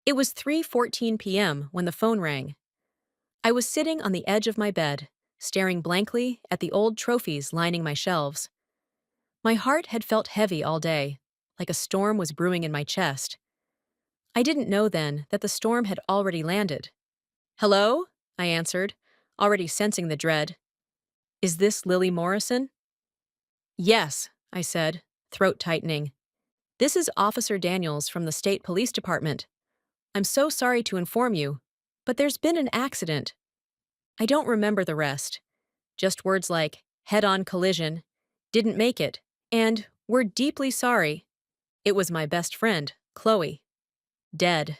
It was 3:14 p.m. when the phone rang. I was sitting on the edge of my bed, staring blankly at the old trophies lining my shelves. My heart had felt heavy all day, like a storm was brewing in my chest. I didn't know then that the storm had already landed. "Hello?" I answered, already sensing the dread. "Is this Lily Morrison?" "Yes," I said, throat tightening. "This is Officer Daniels from the State Police Department. I'm so sorry to inform you, but there's been an accident." I don't remember the rest. Just words like head-on collision, didn't make it, and we're deeply sorry. It was my best friend, Chloe. Dead.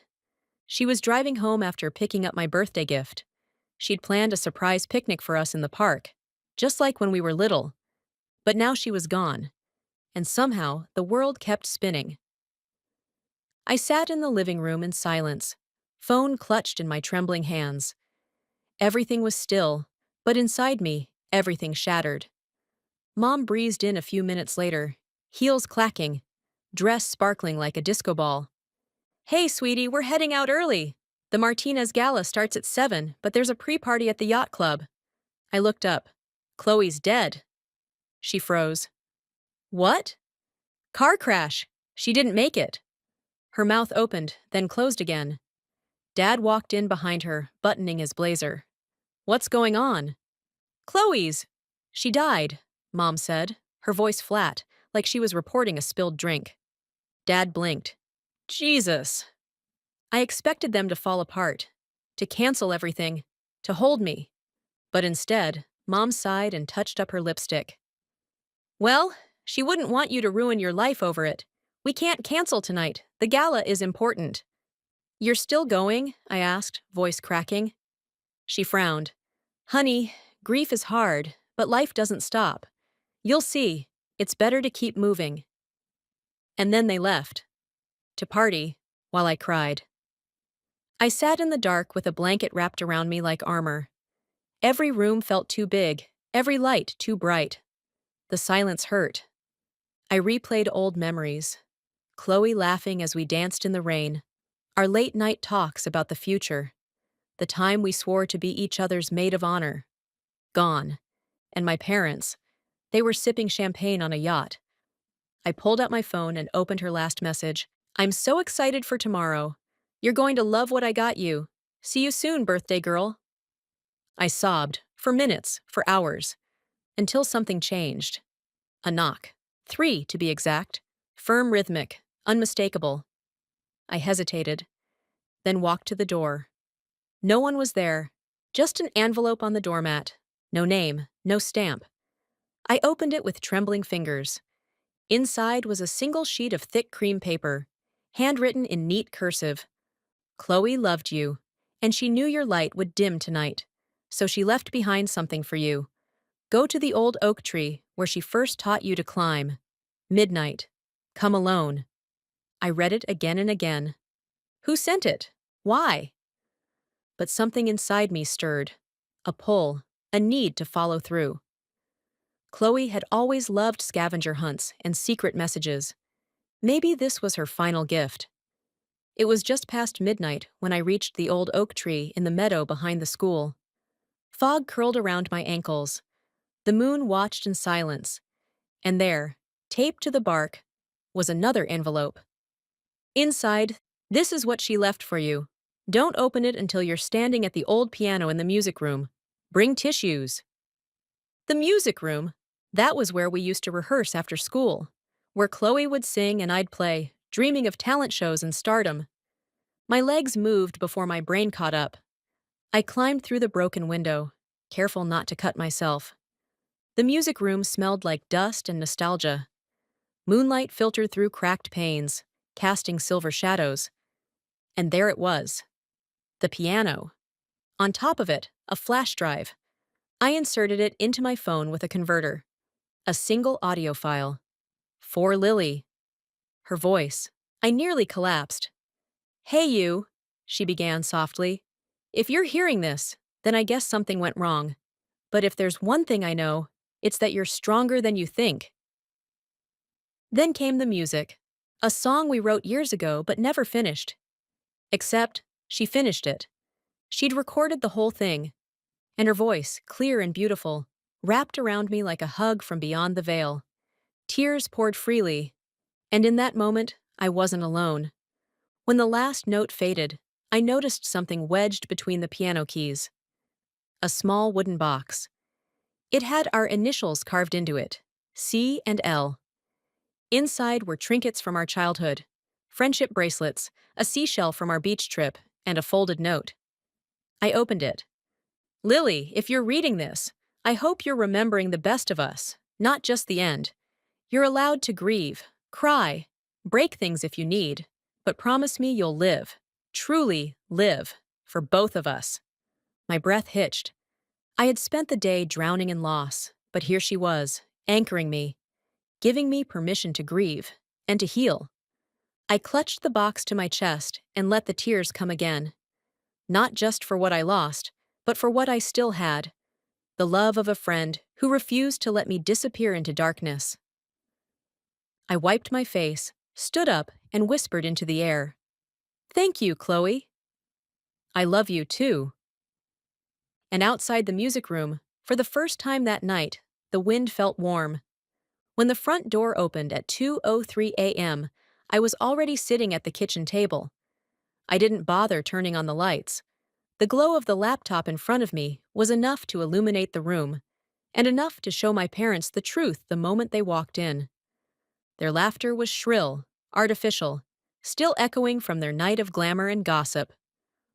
She was driving home after picking up my birthday gift. She'd planned a surprise picnic for us in the park, just like when we were little. But now she was gone, and somehow the world kept spinning. I sat in the living room in silence, phone clutched in my trembling hands. Everything was still, but inside me, everything shattered. Mom breezed in a few minutes later, heels clacking, dress sparkling like a disco ball. "Hey, sweetie, we're heading out early. The Martinez Gala starts at 7, but there's a pre-party at the yacht club." I looked up. "Chloe's dead." She froze. "What?" "Car crash. She didn't make it." Her mouth opened, then closed again. Dad walked in behind her, buttoning his blazer. "What's going on?" "Chloe's. She died," Mom said, her voice flat, like she was reporting a spilled drink. Dad blinked. "Jesus." I expected them to fall apart, to cancel everything, to hold me. But instead, Mom sighed and touched up her lipstick. "Well, she wouldn't want you to ruin your life over it. We can't cancel tonight. The gala is important." "You're still going?" I asked, voice cracking. She frowned. "Honey, grief is hard, but life doesn't stop. You'll see. It's better to keep moving." And then they left. To party, while I cried. I sat in the dark with a blanket wrapped around me like armor. Every room felt too big, every light too bright. The silence hurt. I replayed old memories. Chloe laughing as we danced in the rain. Our late-night talks about the future. The time we swore to be each other's maid of honor. Gone. And my parents. They were sipping champagne on a yacht. I pulled out my phone and opened her last message. "I'm so excited for tomorrow. You're going to love what I got you. See you soon, birthday girl." I sobbed, for minutes, for hours, until something changed. A knock. 3, to be exact. Firm, rhythmic, unmistakable. I hesitated, then walked to the door. No one was there, just an envelope on the doormat. No name, no stamp. I opened it with trembling fingers. Inside was a single sheet of thick cream paper, handwritten in neat cursive. "Chloe loved you, and she knew your light would dim tonight, so she left behind something for you. Go to the old oak tree where she first taught you to climb. Midnight. Come alone." I read it again and again. Who sent it? Why? But something inside me stirred. A pull, a need to follow through. Chloe had always loved scavenger hunts and secret messages. Maybe this was her final gift. It was just past midnight when I reached the old oak tree in the meadow behind the school. Fog curled around my ankles. The moon watched in silence. And there, taped to the bark, was another envelope. Inside, "This is what she left for you. Don't open it until you're standing at the old piano in the music room. Bring tissues." The music room? That was where we used to rehearse after school, where Chloe would sing and I'd play, dreaming of talent shows and stardom. My legs moved before my brain caught up. I climbed through the broken window, careful not to cut myself. The music room smelled like dust and nostalgia. Moonlight filtered through cracked panes, casting silver shadows. And there it was. The piano. On top of it, a flash drive. I inserted it into my phone with a converter. A single audio file. For Lily. Her voice. I nearly collapsed. "Hey you," she began softly. "If you're hearing this, then I guess something went wrong. But if there's one thing I know, it's that you're stronger than you think." Then came the music. A song we wrote years ago but never finished. Except, she finished it. She'd recorded the whole thing, and her voice, clear and beautiful, wrapped around me like a hug from beyond the veil. Tears poured freely, and in that moment, I wasn't alone. When the last note faded, I noticed something wedged between the piano keys. A small wooden box. It had our initials carved into it, C and L. Inside were trinkets from our childhood, friendship bracelets, a seashell from our beach trip, and a folded note. I opened it. Lily, if you're reading this, I hope you're remembering the best of us, not just the end. You're allowed to grieve, cry, break things if you need, but promise me you'll live, truly live, for both of us. My breath hitched. I had spent the day drowning in loss, but here she was, anchoring me, giving me permission to grieve and to heal. I clutched the box to my chest and let the tears come again. Not just for what I lost, but for what I still had. The love of a friend who refused to let me disappear into darkness. I wiped my face, stood up, and whispered into the air. Thank you, Chloe. I love you too. And outside the music room, for the first time that night, the wind felt warm. When the front door opened at 2:03 a.m., I was already sitting at the kitchen table. I didn't bother turning on the lights. The glow of the laptop in front of me was enough to illuminate the room, and enough to show my parents the truth the moment they walked in. Their laughter was shrill, artificial, still echoing from their night of glamour and gossip.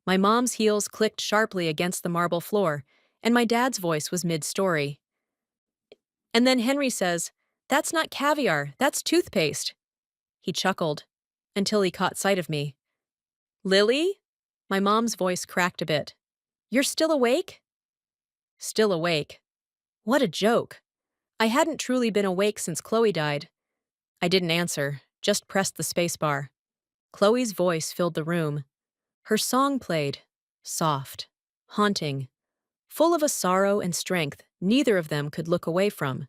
My mom's heels clicked sharply against the marble floor, and my dad's voice was mid-story. And then Henry says, "That's not caviar, that's toothpaste." He chuckled, until he caught sight of me. "Lily?" My mom's voice cracked a bit. "You're still awake?" Still awake. What a joke. I hadn't truly been awake since Chloe died. I didn't answer, just pressed the spacebar. Chloe's voice filled the room. Her song played, soft, haunting, full of a sorrow and strength neither of them could look away from.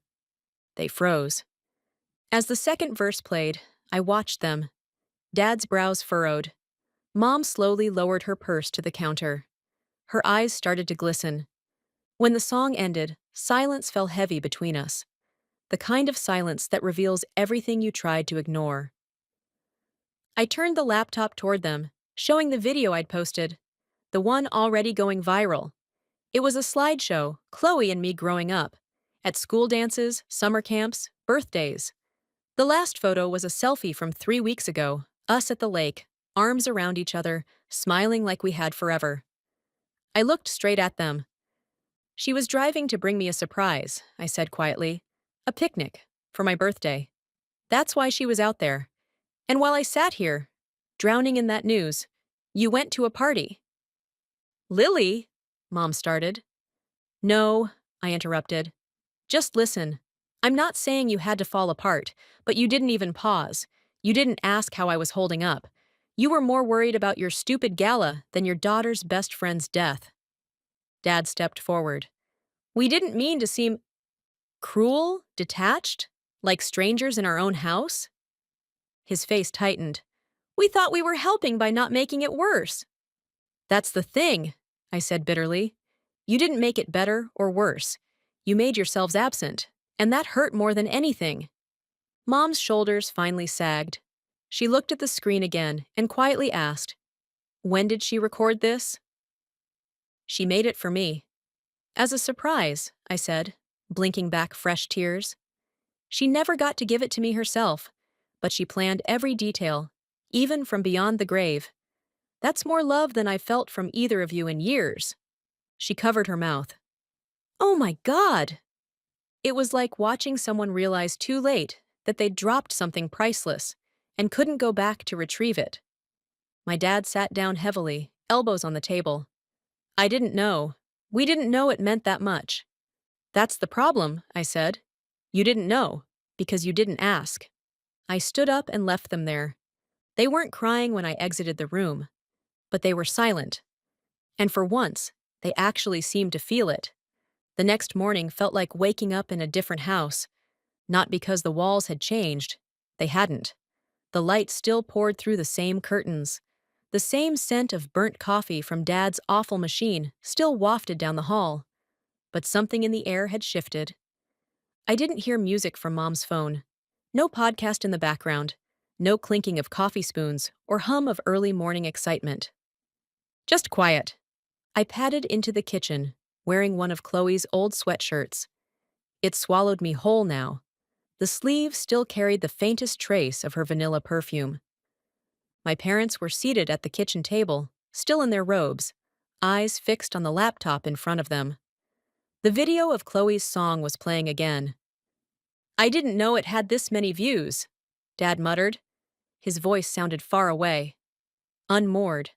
They froze. As the second verse played, I watched them. Dad's brows furrowed. Mom slowly lowered her purse to the counter. Her eyes started to glisten. When the song ended, silence fell heavy between us. The kind of silence that reveals everything you tried to ignore. I turned the laptop toward them, showing the video I'd posted, the one already going viral. It was a slideshow, Chloe and me growing up, at school dances, summer camps, birthdays. The last photo was a selfie from 3 weeks ago, us at the lake, arms around each other, smiling like we had forever. I looked straight at them. She was driving to bring me a surprise, I said quietly. A picnic, for my birthday. That's why she was out there. And while I sat here, drowning in that news, you went to a party. Lily, Mom started. No, I interrupted. Just listen. I'm not saying you had to fall apart, but you didn't even pause. You didn't ask how I was holding up. You were more worried about your stupid gala than your daughter's best friend's death. Dad stepped forward. We didn't mean to seem cruel, detached, like strangers in our own house. His face tightened. We thought we were helping by not making it worse. That's the thing, I said bitterly. You didn't make it better or worse. You made yourselves absent, and that hurt more than anything. Mom's shoulders finally sagged. She looked at the screen again and quietly asked, when did she record this? She made it for me. As a surprise, I said, blinking back fresh tears. She never got to give it to me herself, but she planned every detail, even from beyond the grave. That's more love than I've felt from either of you in years. She covered her mouth. Oh my God! It was like watching someone realize too late that they'd dropped something priceless and couldn't go back to retrieve it. My dad sat down heavily, elbows on the table. I didn't know. We didn't know it meant that much. That's the problem, I said. You didn't know, because you didn't ask. I stood up and left them there. They weren't crying when I exited the room, but they were silent. And for once, they actually seemed to feel it. The next morning felt like waking up in a different house. Not because the walls had changed. They hadn't. The light still poured through the same curtains. The same scent of burnt coffee from Dad's awful machine still wafted down the hall, but something in the air had shifted. I didn't hear music from Mom's phone. No podcast in the background, no clinking of coffee spoons or hum of early morning excitement. Just quiet. I padded into the kitchen, wearing one of Chloe's old sweatshirts. It swallowed me whole now. The sleeve still carried the faintest trace of her vanilla perfume. My parents were seated at the kitchen table, still in their robes, eyes fixed on the laptop in front of them. The video of Chloe's song was playing again. "I didn't know it had this many views," Dad muttered. His voice sounded far away, unmoored.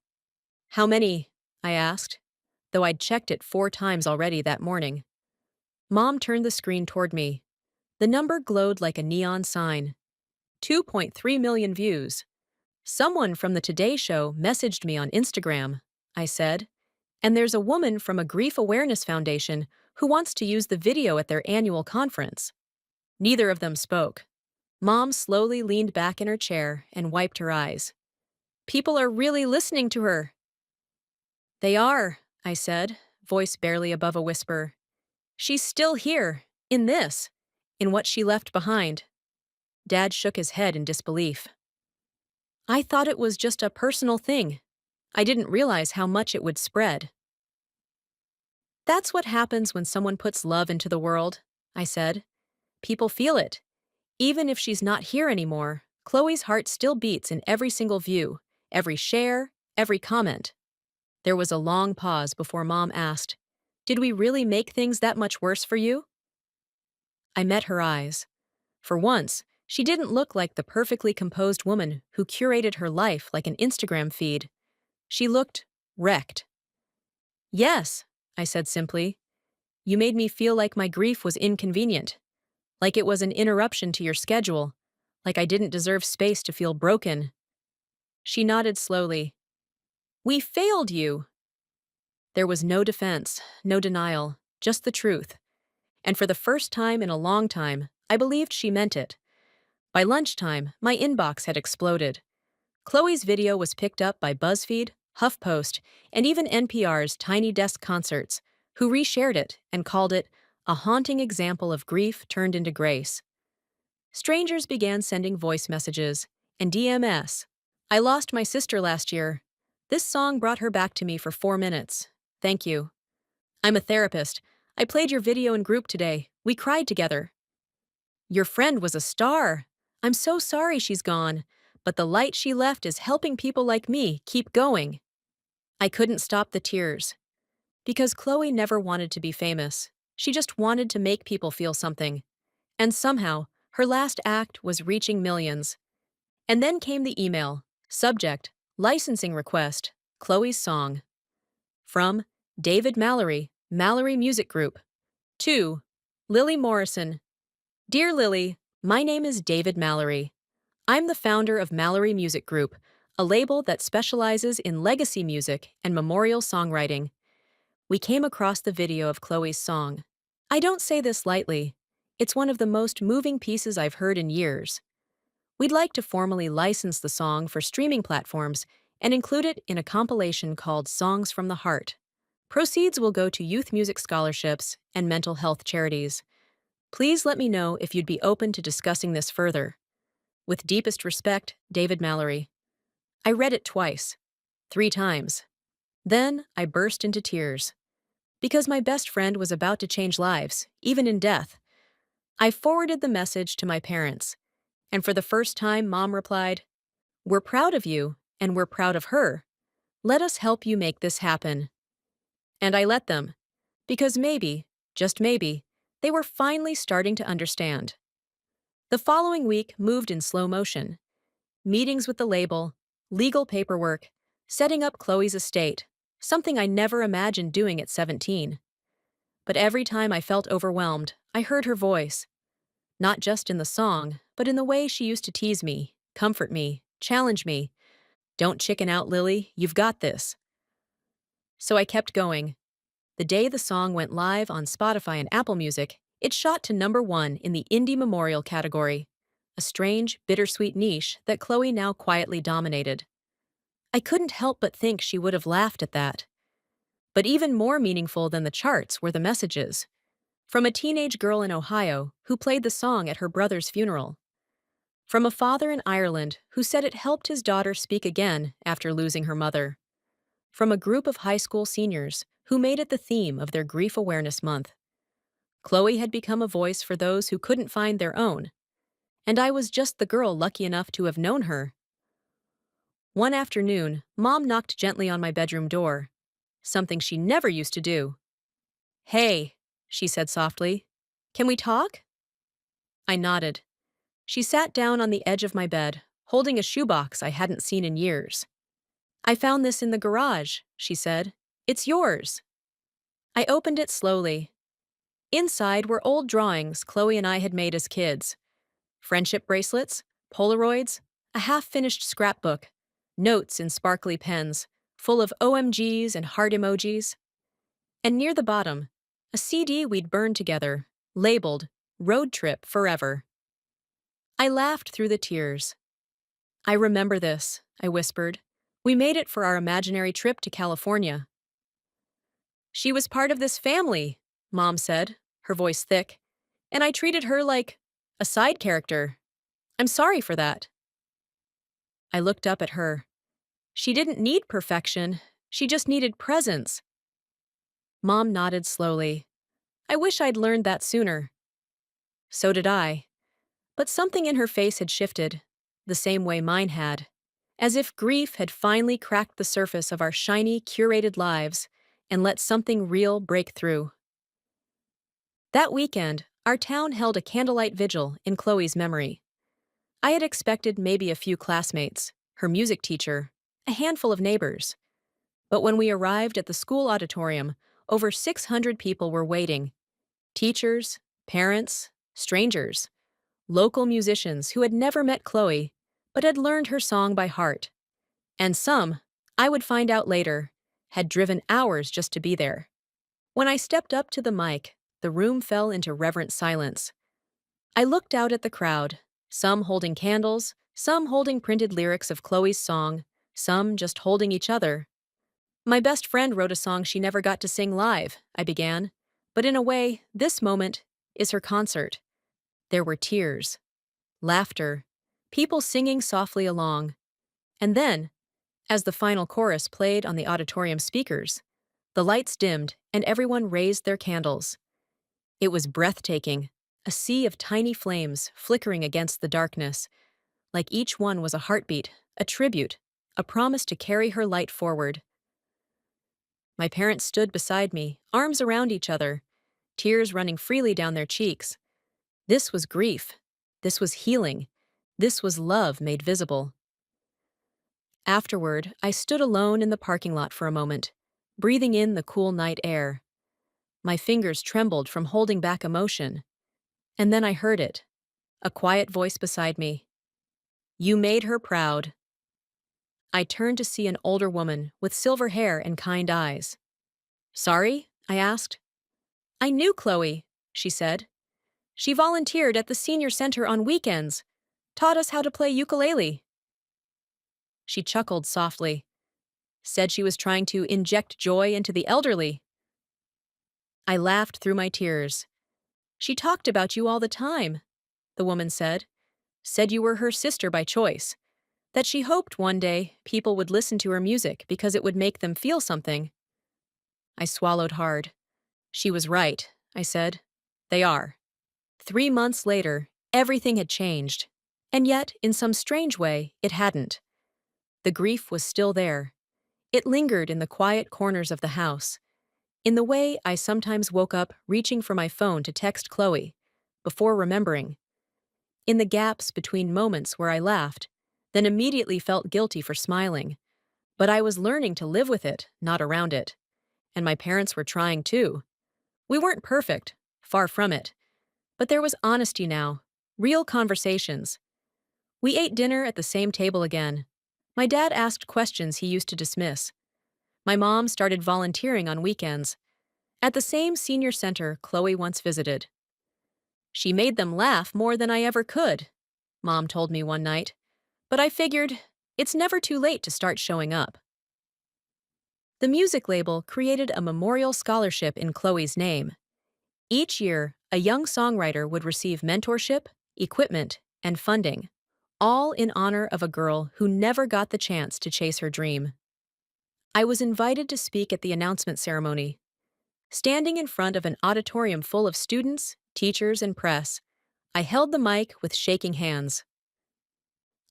"How many?" I asked, though I'd checked it 4 times already that morning. Mom turned the screen toward me. The number glowed like a neon sign. 2.3 million views. "Someone from the Today Show messaged me on Instagram," I said, "and there's a woman from a grief awareness foundation who wants to use the video at their annual conference." Neither of them spoke. Mom slowly leaned back in her chair and wiped her eyes. "People are really listening to her." "They are," I said, voice barely above a whisper. "She's still here, in what she left behind." Dad shook his head in disbelief. "I thought it was just a personal thing. I didn't realize how much it would spread." "That's what happens when someone puts love into the world," I said. "People feel it. Even if she's not here anymore, Chloe's heart still beats in every single view, every share, every comment." There was a long pause before Mom asked, "Did we really make things that much worse for you?" I met her eyes. For once, she didn't look like the perfectly composed woman who curated her life like an Instagram feed. She looked wrecked. "Yes," I said simply. "You made me feel like my grief was inconvenient, like it was an interruption to your schedule, like I didn't deserve space to feel broken." She nodded slowly. "We failed you." There was no defense, no denial, just the truth. And for the first time in a long time, I believed she meant it. By lunchtime, my inbox had exploded. Chloe's video was picked up by BuzzFeed, HuffPost, and even NPR's Tiny Desk Concerts, who reshared it and called it a haunting example of grief turned into grace. Strangers began sending voice messages and DMS. "I lost my sister last year. This song brought her back to me for 4 minutes. Thank you. I'm a therapist. I played your video in group today. We cried together. Your friend was a star. I'm so sorry she's gone, but the light she left is helping people like me keep going." I couldn't stop the tears. Because Chloe never wanted to be famous. She just wanted to make people feel something. And somehow, her last act was reaching millions. And then came the email. Subject: licensing request, Chloe's song. From David Mallory, Mallory Music Group. To Lily Morrison. Dear Lily, my name is David Mallory. I'm the founder of Mallory Music Group, a label that specializes in legacy music and memorial songwriting. We came across the video of Chloe's song. I don't say this lightly. It's one of the most moving pieces I've heard in years. We'd like to formally license the song for streaming platforms and include it in a compilation called Songs from the Heart. Proceeds will go to youth music scholarships and mental health charities. Please let me know if you'd be open to discussing this further. With deepest respect, David Mallory. I read it twice. 3 times. Then I burst into tears. Because my best friend was about to change lives, even in death. I forwarded the message to my parents. And for the first time, Mom replied, "We're proud of you, and we're proud of her. Let us help you make this happen." And I let them. Because maybe, just maybe, they were finally starting to understand. The following week moved in slow motion. Meetings with the label, legal paperwork, setting up Chloe's estate, something I never imagined doing at 17. But every time I felt overwhelmed, I heard her voice. Not just in the song, but in the way she used to tease me, comfort me, challenge me. "Don't chicken out, Lily, you've got this." So I kept going. The day the song went live on Spotify and Apple Music, it shot to #1 in the Indie Memorial category, a strange, bittersweet niche that Chloe now quietly dominated. I couldn't help but think she would have laughed at that. But even more meaningful than the charts were the messages. From a teenage girl in Ohio who played the song at her brother's funeral. From a father in Ireland who said it helped his daughter speak again after losing her mother. From a group of high school seniors who made it the theme of their Grief Awareness Month. Chloe had become a voice for those who couldn't find their own, and I was just the girl lucky enough to have known her. One afternoon, Mom knocked gently on my bedroom door, something she never used to do. "Hey," she said softly. "Can we talk?" I nodded. She sat down on the edge of my bed, holding a shoebox I hadn't seen in years. "I found this in the garage," she said. "It's yours." I opened it slowly. Inside were old drawings Chloe and I had made as kids. Friendship bracelets, Polaroids, a half-finished scrapbook, notes in sparkly pens, full of OMGs and heart emojis. And near the bottom, a CD we'd burned together, labeled Road Trip Forever. I laughed through the tears. "I remember this," I whispered. "We made it for our imaginary trip to California." "She was part of this family," Mom said, her voice thick, "and I treated her like a side character. I'm sorry for that." I looked up at her. She didn't need perfection, she just needed presence. Mom nodded slowly. "I wish I'd learned that sooner." So did I. But something in her face had shifted, the same way mine had, as if grief had finally cracked the surface of our shiny, curated lives and let something real break through. That weekend, our town held a candlelight vigil in Chloe's memory. I had expected maybe a few classmates, her music teacher, a handful of neighbors. But when we arrived at the school auditorium, over 600 people were waiting. Teachers, parents, strangers, local musicians who had never met Chloe, but had learned her song by heart. And some, I would find out later, had driven hours just to be there. When I stepped up to the mic, the room fell into reverent silence. I looked out at the crowd, some holding candles, some holding printed lyrics of Chloe's song, some just holding each other. "My best friend wrote a song she never got to sing live," I began. "But in a way, this moment is her concert." There were tears, laughter, people singing softly along. And then, as the final chorus played on the auditorium speakers, the lights dimmed and everyone raised their candles. It was breathtaking, a sea of tiny flames flickering against the darkness, like each one was a heartbeat, a tribute, a promise to carry her light forward. My parents stood beside me, arms around each other, tears running freely down their cheeks. This was grief. This was healing. This was love made visible. Afterward, I stood alone in the parking lot for a moment, breathing in the cool night air. My fingers trembled from holding back emotion. And then I heard it, a quiet voice beside me. "You made her proud." I turned to see an older woman with silver hair and kind eyes. "Sorry?" I asked. "I knew Chloe," she said. "She volunteered at the senior center on weekends, taught us how to play ukulele." She chuckled softly, said she was trying to inject joy into the elderly. I laughed through my tears. "She talked about you all the time," the woman said. "Said you were her sister by choice, that she hoped one day people would listen to her music because it would make them feel something." I swallowed hard. "She was right," I said. "They are." 3 months later, everything had changed. And yet, in some strange way, it hadn't. The grief was still there. It lingered in the quiet corners of the house, in the way I sometimes woke up reaching for my phone to text Chloe, before remembering, in the gaps between moments where I laughed, then immediately felt guilty for smiling. But I was learning to live with it, not around it. And my parents were trying too. We weren't perfect, far from it. But there was honesty now, real conversations. We ate dinner at the same table again. My dad asked questions he used to dismiss. My mom started volunteering on weekends, at the same senior center Chloe once visited. "She made them laugh more than I ever could," Mom told me one night. "But I figured It's never too late to start showing up. The music label created a memorial scholarship in Chloe's name. Each year, a young songwriter would receive mentorship, equipment, and funding, all in honor of a girl who never got the chance to chase her dream. I was invited to speak at the announcement ceremony. Standing in front of an auditorium full of students, teachers, and press, I held the mic with shaking hands.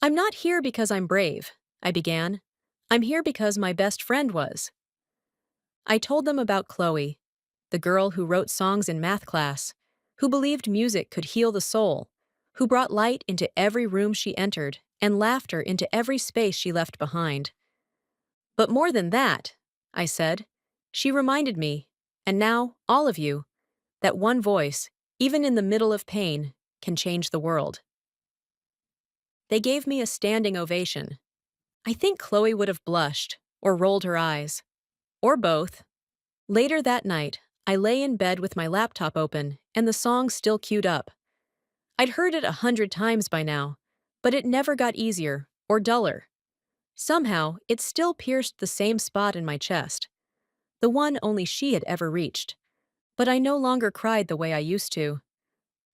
"I'm not here because I'm brave," I began. "I'm here because my best friend was." I told them about Chloe, the girl who wrote songs in math class, who believed music could heal the soul, who brought light into every room she entered and laughter into every space she left behind. "But more than that," I said, "she reminded me, and now all of you, that one voice, even in the middle of pain, can change the world." They gave me a standing ovation. I think Chloe would have blushed, or rolled her eyes, or both. Later that night, I lay in bed with my laptop open and the song still queued up. I'd heard it 100 times by now, but it never got easier or duller. Somehow, it still pierced the same spot in my chest, the one only she had ever reached. But I no longer cried the way I used to.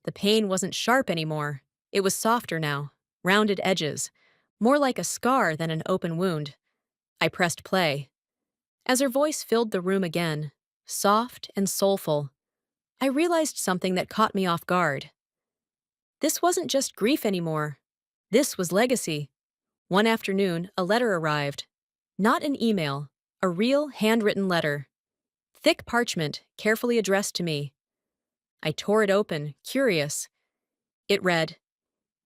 The pain wasn't sharp anymore. It was softer now, rounded edges, more like a scar than an open wound. I pressed play. As her voice filled the room again, soft and soulful, I realized something that caught me off guard. This wasn't just grief anymore. This was legacy. One afternoon, a letter arrived. Not an email, a real handwritten letter. Thick parchment, carefully addressed to me. I tore it open, curious. It read,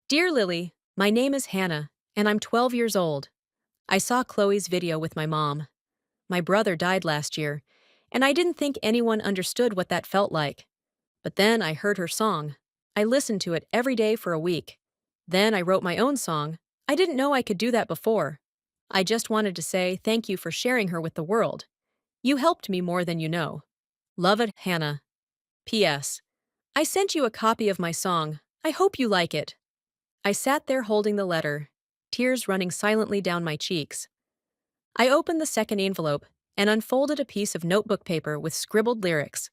"Dear Lily, my name is Hannah, and I'm 12 years old. I saw Chloe's video with my mom. My brother died last year, and I didn't think anyone understood what that felt like. But then I heard her song. I listened to it every day for a week. Then I wrote my own song. I didn't know I could do that before. I just wanted to say thank you for sharing her with the world. You helped me more than you know. Love it, Hannah. P.S. I sent you a copy of my song. I hope you like it." I sat there holding the letter, tears running silently down my cheeks. I opened the second envelope and unfolded a piece of notebook paper with scribbled lyrics.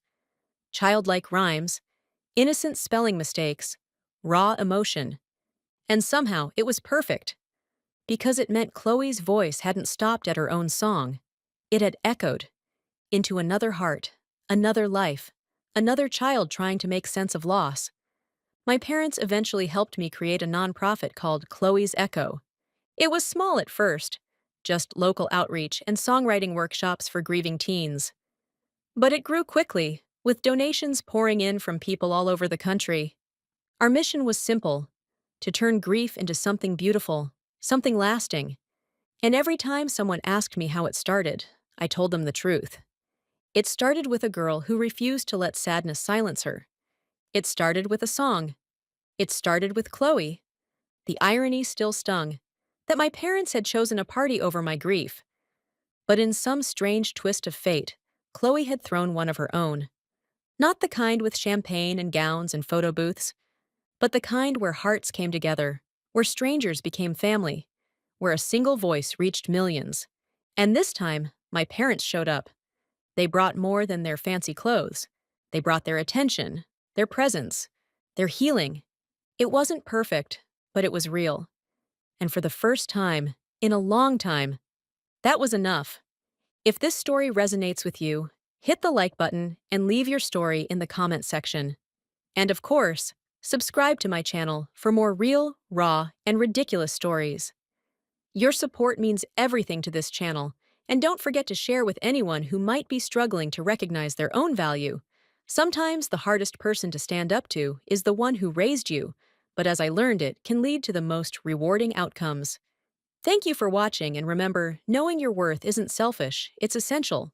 Childlike rhymes, innocent spelling mistakes, raw emotion. And somehow it was perfect. Because it meant Chloe's voice hadn't stopped at her own song. It had echoed into another heart, another life, another child trying to make sense of loss. My parents eventually helped me create a nonprofit called Chloe's Echo. It was small at first, just local outreach and songwriting workshops for grieving teens. But it grew quickly, with donations pouring in from people all over the country. Our mission was simple: to turn grief into something beautiful, something lasting. And every time someone asked me how it started, I told them the truth. It started with a girl who refused to let sadness silence her. It started with a song. It started with Chloe. The irony still stung, that my parents had chosen a party over my grief. But in some strange twist of fate, Chloe had thrown one of her own. Not the kind with champagne and gowns and photo booths, but the kind where hearts came together, where strangers became family, where a single voice reached millions. And this time, my parents showed up. They brought more than their fancy clothes. They brought their attention, their presence, their healing. It wasn't perfect, but it was real. And for the first time, in a long time, that was enough. If this story resonates with you, hit the like button and leave your story in the comment section. And of course, subscribe to my channel for more real, raw, and ridiculous stories. Your support means everything to this channel, and don't forget to share with anyone who might be struggling to recognize their own value. Sometimes the hardest person to stand up to is the one who raised you, but as I learned, it can lead to the most rewarding outcomes. Thank you for watching, and remember, knowing your worth isn't selfish, it's essential.